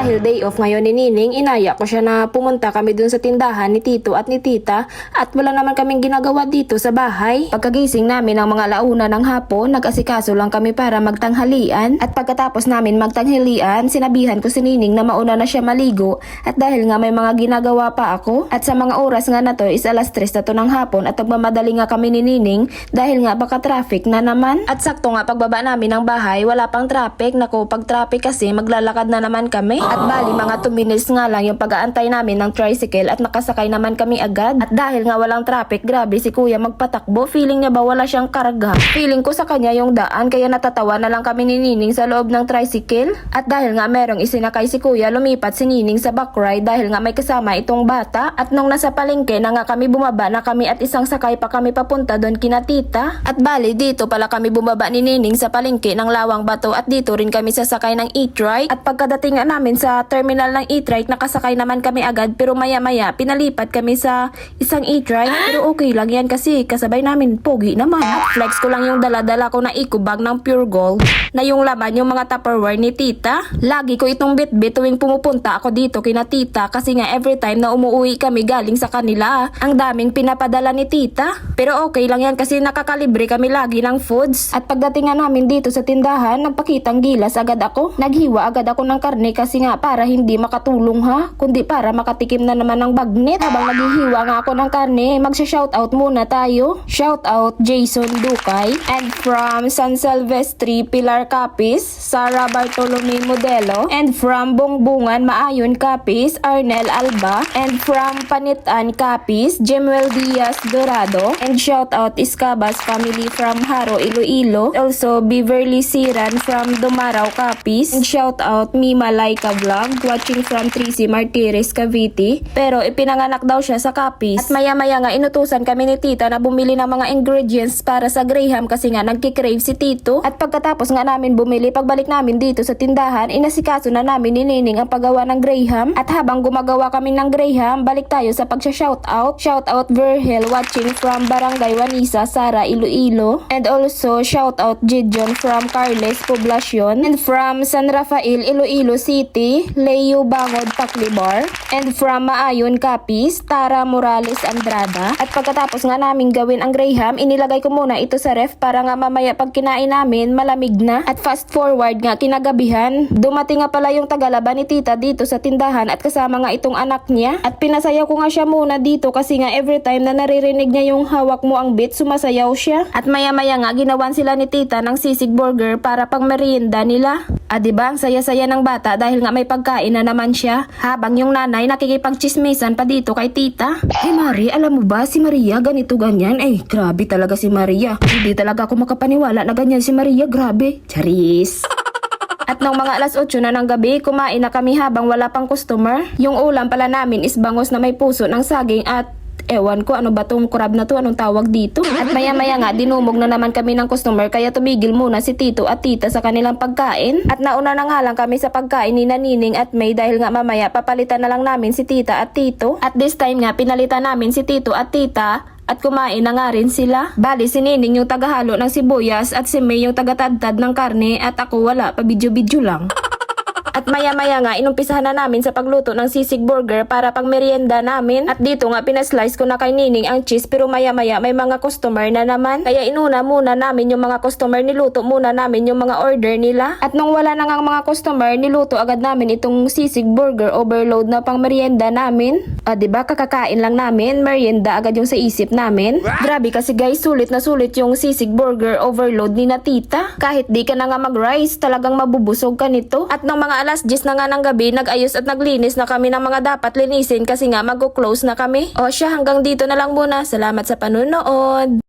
dahil day off ngayon ni Nining, inaya ko siya na pumunta kami dun sa tindahan ni Tito at ni Tita at wala naman kaming ginagawa dito sa bahay. Pagkagising namin ng mga launa ng hapon, nag-asikaso lang kami para magtanghalian at pagkatapos namin magtanghalian, sinabihan ko si Nining na mauna na siya maligo at dahil nga may mga ginagawa pa ako at sa mga oras nga na to is alas 3 na to ng hapon at magmamadali nga kami ni Nining dahil nga baka traffic na naman. At sakto nga pagbaba namin ng bahay, wala pang traffic. Naku, pag traffic kasi maglalakad na naman kami. At bali mga 2 minutes nga lang yung pag-aantay namin ng tricycle at nakasakay naman kami agad. At dahil nga walang traffic, grabe si kuya magpatakbo. Feeling niya ba wala siyang karga? Feeling ko sa kanya yung daan kaya natatawa na lang kami ni Nining sa loob ng tricycle. At dahil nga merong isinakay si kuya, lumipat si Nining sa back ride dahil nga may kasama itong bata. At nung nasa palengke na nga kami, bumaba na kami at isang sakay pa kami papunta doon kina Tita. At bali dito pala kami bumaba ni Nining sa palengke ng Lawang Bato at dito rin kami sasakay ng e-trike. At pagkadating nga namin sa terminal ng e-trike, nakasakay naman kami agad pero maya-maya pinalipat kami sa isang e-trike. Pero okay lang yan kasi kasabay namin pogi naman. At flex ko lang yung dala-dala ko na eco bag ng Pure Gold na yung laman yung mga Tupperware ni Tita. Lagi ko itong bitbit tuwing pumupunta ako dito kina Tita kasi nga every time na umuwi kami galing sa kanila, ang daming pinapadala ni Tita. Pero okay lang yan kasi nakakalibre kami lagi ng foods. At pagdating nga namin dito sa tindahan, nagpakitang gilas agad ako. Naghiwa agad ako ng karne kasi nga para hindi makatulong ha, kundi para makatikim na naman ng bagnet. Habang naghihiwa nga ako ng karne, magsha-shoutout muna tayo. Shoutout Jason Dukay and from San Silvestre Pilar Capis, Sara Bartolome Modelo, and from Bongbongan Maayon Capis, Arnel Alba, and from Panitan Capis, Jemuel Diaz Dorado, and shoutout Iscabas family from Haro, Iloilo, also Beverly Siran from Dumaraw Capis, and shoutout Mima Laika Vlog watching from Tracy Martires Cavite. Pero ipinanganak daw siya sa Capis. At maya-maya nga inutusan kami ni Tita na bumili ng mga ingredients para sa Graham kasi nga nagkikrave si Tito. At pagkatapos nga namin bumili, pagbalik namin dito sa tindahan, inasikaso na namin ni Nining ang paggawa ng Graham. At habang gumagawa kami ng Graham, balik tayo sa pagsha-shoutout. Shoutout Virgil watching from Barangay Wanisa, Sara, Iloilo. And also shoutout Gideon from Carles Poblacion. And from San Rafael, Iloilo City, Leo Bangod Taclibar. And from Maayon Capis, Tara Morales Andrada. At pagkatapos nga namin gawin ang Graham, inilagay ko muna ito sa ref para nga mamaya pag kinain namin, malamig na. At fast forward nga kinagabihan, dumating nga pala yung tagalaban ni Tita dito sa tindahan at kasama nga itong anak niya. At pinasayaw ko nga siya muna dito kasi nga every time na naririnig niya yung hawak mo ang bit, sumasayaw siya. At maya-maya nga ginawan sila ni Tita ng sisig burger para pang merienda nila. Ah, diba? Ang saya-saya ng bata dahil nga may pagkain na naman siya. Habang yung nanay nakikipagchismisan pa dito kay Tita. Mari, alam mo ba si Maria ganito ganyan? Grabe talaga si Maria. Hindi talaga ako makapaniwala na ganyan si Maria. Grabe. Charis. At nung mga alas 8 na ng gabi, kumain na kami habang wala pang customer. Yung ulam pala namin is bangos na may puso ng saging at ewan ko ano ba tong kurab na to, anong tawag dito. At maya-maya nga dinumog na naman kami ng customer kaya tumigil muna si Tito at Tita sa kanilang pagkain. At nauna na nga lang kami sa pagkain ni Nining at May dahil nga mamaya papalitan na lang namin si Tita at Tito. At this time nga pinalitan namin si Tito at Tita at kumain na nga rin sila. Bali si Nining yung tagahalo ng sibuyas at si May yung tagatadtad ng karne at ako wala, pa video-video lang. At maya-maya nga inumpisahan na namin sa pagluto ng sisig burger para pang merienda namin. At dito nga pinaslice ko na kay Nining ang cheese pero maya-maya may mga customer na naman. Kaya inuna muna namin yung mga customer, niluto muna namin yung mga order nila. At nung wala na nga ang mga customer, niluto agad namin itong sisig burger overload na pang merienda namin. Diba kakakain lang namin, merienda agad yung sa isip namin. Grabe kasi guys, sulit na sulit yung sisig burger overload ni na Tita. Kahit di ka na nga mag-rice, talagang mabubusog ka nito. At nung mga alas 10 na nga ng gabi, nag-ayos at naglinis na kami ng mga dapat linisin kasi nga mag-close na kami. O siya, hanggang dito na lang muna. Salamat sa panunood.